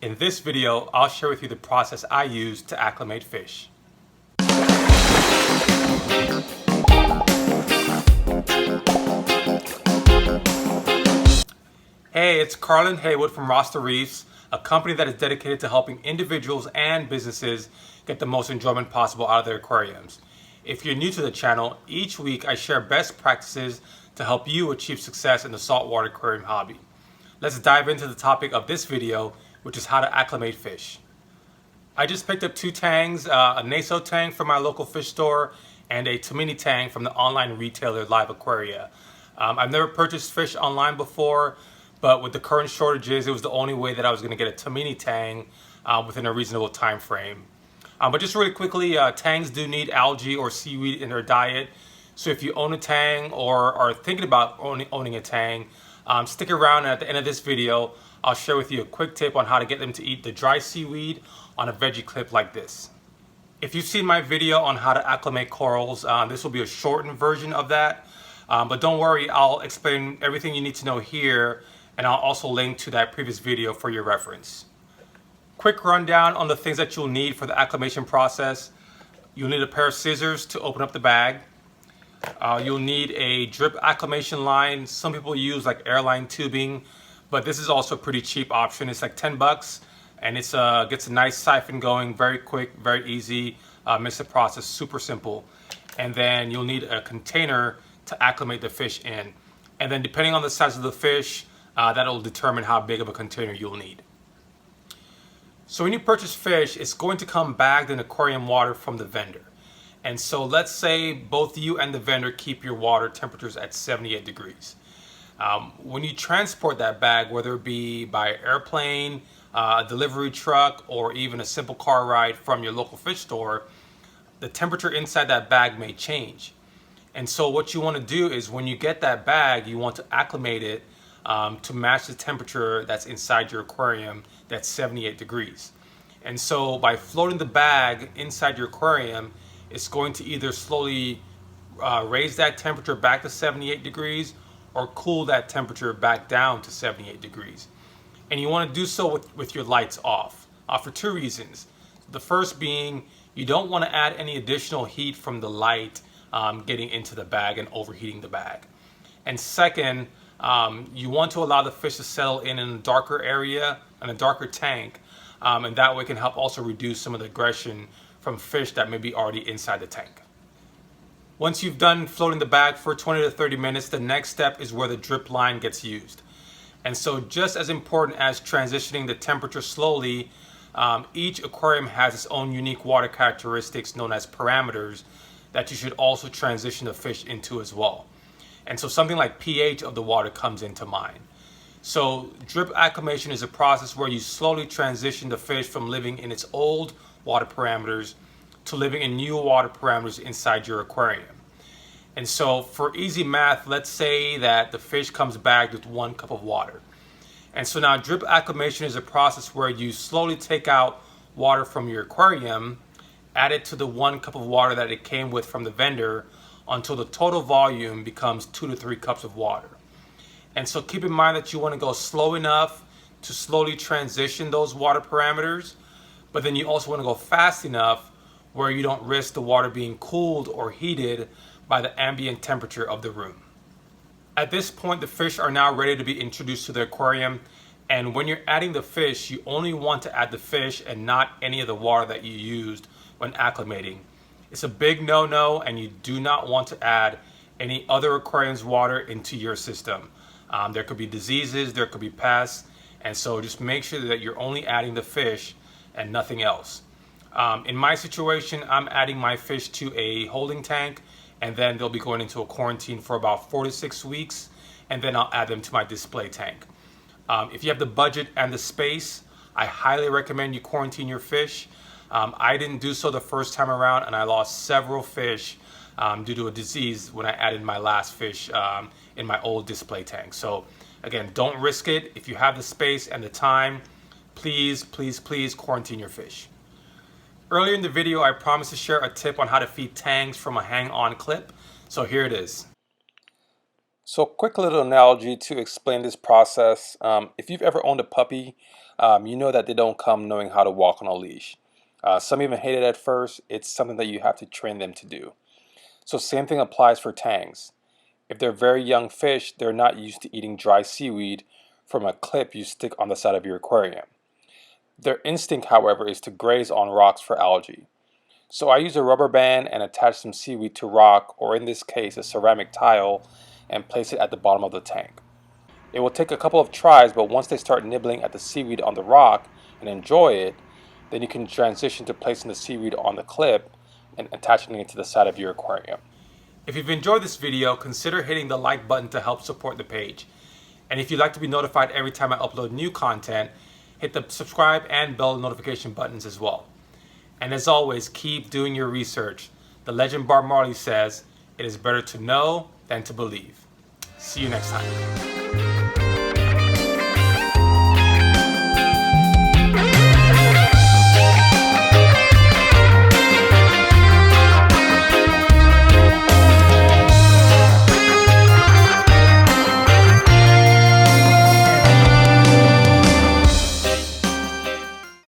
In this video, I'll share with you the process I use to acclimate fish. Hey, it's Carlin Haywood from Rasta Reefs, a company that is dedicated to helping individuals and businesses get the most enjoyment possible out of their aquariums. If you're new to the channel, each week I share best practices to help you achieve success in the saltwater aquarium hobby. Let's dive into the topic of this video, which is how to acclimate fish. I just picked up two tangs, a Naso tank from my local fish store and a Tamini tank from the online retailer Live Aquaria. I've never purchased fish online before, but with the current shortages, it was the only way that I was going to get a Tamini tang within a reasonable time frame. But just really quickly, tangs do need algae or seaweed in their diet. So if you own a tang or are thinking about owning a tang, stick around, and at the end of this video, I'll share with you a quick tip on how to get them to eat the dry seaweed on a veggie clip like this. If you've seen my video on how to acclimate corals, this will be a shortened version of that. But don't worry, I'll explain everything you need to know here, and I'll also link to that previous video for your reference. Quick rundown on the things that you'll need for the acclimation process. You'll need a pair of scissors to open up the bag. You'll need a drip acclimation line. Some people use like airline tubing, but this is also a pretty cheap option. It's like 10 bucks, and it's gets a nice siphon going, very quick, very easy. Makes the process super simple. And then you'll need a container to acclimate the fish in. And then depending on the size of the fish, that'll determine how big of a container you'll need. So when you purchase fish, it's going to come bagged in aquarium water from the vendor. And so let's say both you and the vendor keep your water temperatures at 78 degrees. When you transport that bag, whether it be by airplane, a delivery truck, or even a simple car ride from your local fish store, the temperature inside that bag may change. And so what you want to do is when you get that bag, you want to acclimate it to match the temperature that's inside your aquarium, that's 78 degrees. And so by floating the bag inside your aquarium, it's going to either slowly raise that temperature back to 78 degrees or cool that temperature back down to 78 degrees. And you want to do so with your lights off for two reasons. The first being, you don't want to add any additional heat from the light getting into the bag and overheating the bag. And second, you want to allow the fish to settle in a darker area, in a darker tank, and that way can help also reduce some of the aggression from fish that may be already inside the tank. Once you've done floating the bag for 20 to 30 minutes, the next step is where the drip line gets used. And so just as important as transitioning the temperature slowly, each aquarium has its own unique water characteristics known as parameters that you should also transition the fish into as well. And so something like pH of the water comes into mind. So drip acclimation is a process where you slowly transition the fish from living in its old water parameters to living in new water parameters inside your aquarium. And so for easy math, let's say that the fish comes bagged with 1 cup of water. And so now drip acclimation is a process where you slowly take out water from your aquarium, add it to the 1 cup of water that it came with from the vendor, until the total volume becomes 2 to 3 cups of water. And so keep in mind that you want to go slow enough to slowly transition those water parameters, but then you also want to go fast enough where you don't risk the water being cooled or heated by the ambient temperature of the room. At this point, the fish are now ready to be introduced to the aquarium, and when you're adding the fish, you only want to add the fish and not any of the water that you used when acclimating. It's a big no-no, and you do not want to add any other aquarium's water into your system. There could be diseases, there could be pests, and so just make sure that you're only adding the fish and nothing else. In my situation, I'm adding my fish to a holding tank, and then they'll be going into a quarantine for about 4 to 6 weeks, and then I'll add them to my display tank. If you have the budget and the space, I highly recommend you quarantine your fish. I didn't do so the first time around, and I lost several fish due to a disease when I added my last fish in my old display tank. So again, don't risk it. If you have the space and the time, please, please, please quarantine your fish. Earlier in the video, I promised to share a tip on how to feed tangs from a hang-on clip. So here it is. So quick little analogy to explain this process. If you've ever owned a puppy, you know that they don't come knowing how to walk on a leash. Some even hate it at first. It's something that you have to train them to do. So same thing applies for tangs. If they're very young fish, they're not used to eating dry seaweed from a clip you stick on the side of your aquarium. Their instinct, however, is to graze on rocks for algae. So I use a rubber band and attach some seaweed to rock, or in this case a ceramic tile, and place it at the bottom of the tank. It will take a couple of tries, but once they start nibbling at the seaweed on the rock and enjoy it, then you can transition to placing the seaweed on the clip and attaching it to the side of your aquarium. If you've enjoyed this video, consider hitting the like button to help support the page. And if you'd like to be notified every time I upload new content, hit the subscribe and bell notification buttons as well. And as always, keep doing your research. The legend Bob Marley says, "It is better to know than to believe." See you next time.